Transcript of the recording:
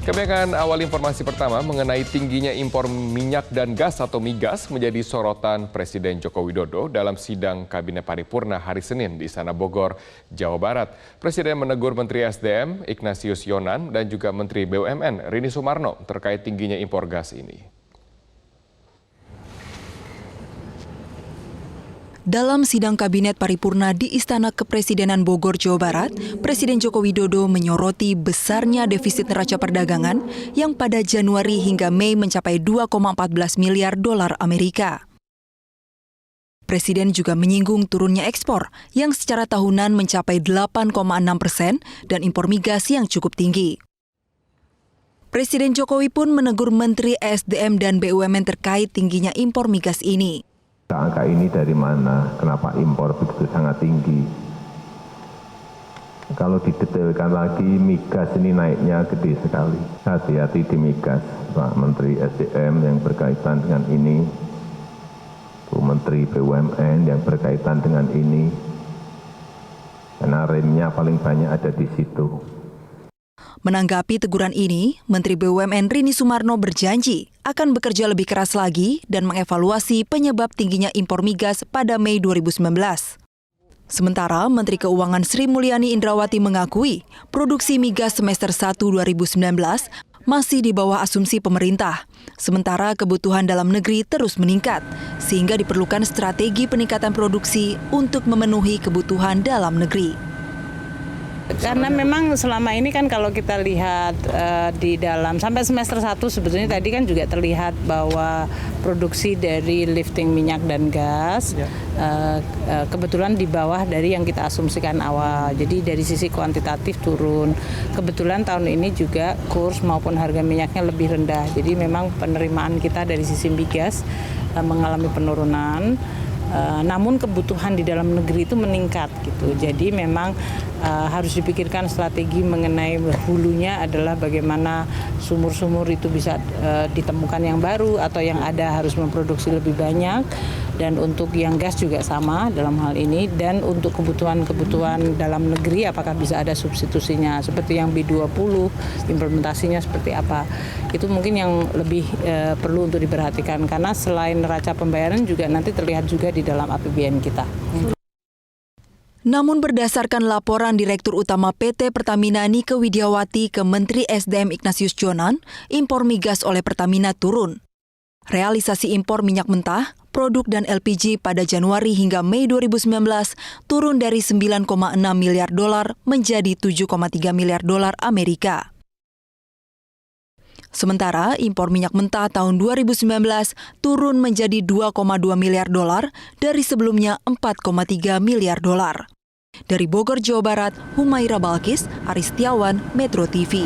Kami akan awal informasi pertama mengenai tingginya impor minyak dan gas atau migas menjadi sorotan Presiden Joko Widodo dalam sidang Kabinet Paripurna hari Senin di Istana Bogor, Jawa Barat. Presiden menegur Menteri SDM Ignatius Yonan dan juga Menteri BUMN Rini Sumarno terkait tingginya impor gas ini. Dalam sidang Kabinet Paripurna di Istana Kepresidenan Bogor, Jawa Barat, Presiden Joko Widodo menyoroti besarnya defisit neraca perdagangan yang pada Januari hingga Mei mencapai 2,14 miliar dolar Amerika. Presiden juga menyinggung turunnya ekspor yang secara tahunan mencapai 8,6% dan impor migas yang cukup tinggi. Presiden Jokowi pun menegur Menteri SDM dan BUMN terkait tingginya impor migas ini. Angka ini dari mana? Kenapa impor begitu sangat tinggi? Kalau didetailkan lagi, migas ini naiknya gede sekali. Hati-hati di migas, Pak Menteri SDM yang berkaitan dengan ini, Bu Menteri BUMN yang berkaitan dengan ini, karena remnya paling banyak ada di situ. Menanggapi teguran ini, Menteri BUMN Rini Sumarno berjanji akan bekerja lebih keras lagi dan mengevaluasi penyebab tingginya impor migas pada Mei 2019. Sementara Menteri Keuangan Sri Mulyani Indrawati mengakui produksi migas semester 1 2019 masih di bawah asumsi pemerintah. Sementara kebutuhan dalam negeri terus meningkat, sehingga diperlukan strategi peningkatan produksi untuk memenuhi kebutuhan dalam negeri. Karena memang selama ini kan kalau kita lihat di dalam sampai semester 1 sebetulnya tadi kan juga terlihat bahwa produksi dari lifting minyak dan gas kebetulan di bawah dari yang kita asumsikan awal. Jadi dari sisi kuantitatif turun. Kebetulan tahun ini juga kurs maupun harga minyaknya lebih rendah. Jadi memang penerimaan kita dari sisi migas mengalami penurunan. Namun kebutuhan di dalam negeri itu meningkat gitu. Jadi memang harus dipikirkan strategi mengenai hulunya adalah bagaimana sumur-sumur itu bisa ditemukan yang baru atau yang ada harus memproduksi lebih banyak. Dan untuk yang gas juga sama dalam hal ini. Dan untuk kebutuhan dalam negeri apakah bisa ada substitusinya seperti yang B20, implementasinya seperti apa. Itu mungkin yang lebih perlu untuk diperhatikan karena selain neraca pembayaran juga nanti terlihat juga di dalam APBN kita. Namun berdasarkan laporan Direktur Utama PT Pertamina Nike Widiawati ke Menteri SDM Ignatius Yonan, impor migas oleh Pertamina turun. Realisasi impor minyak mentah, produk dan LPG pada Januari hingga Mei 2019 turun dari 9,6 miliar dolar menjadi 7,3 miliar dolar Amerika. Sementara impor minyak mentah tahun 2019 turun menjadi 2,2 miliar dolar dari sebelumnya 4,3 miliar dolar. Dari Bogor, Jawa Barat, Humaira Balkis, Aristiawan, Metro TV.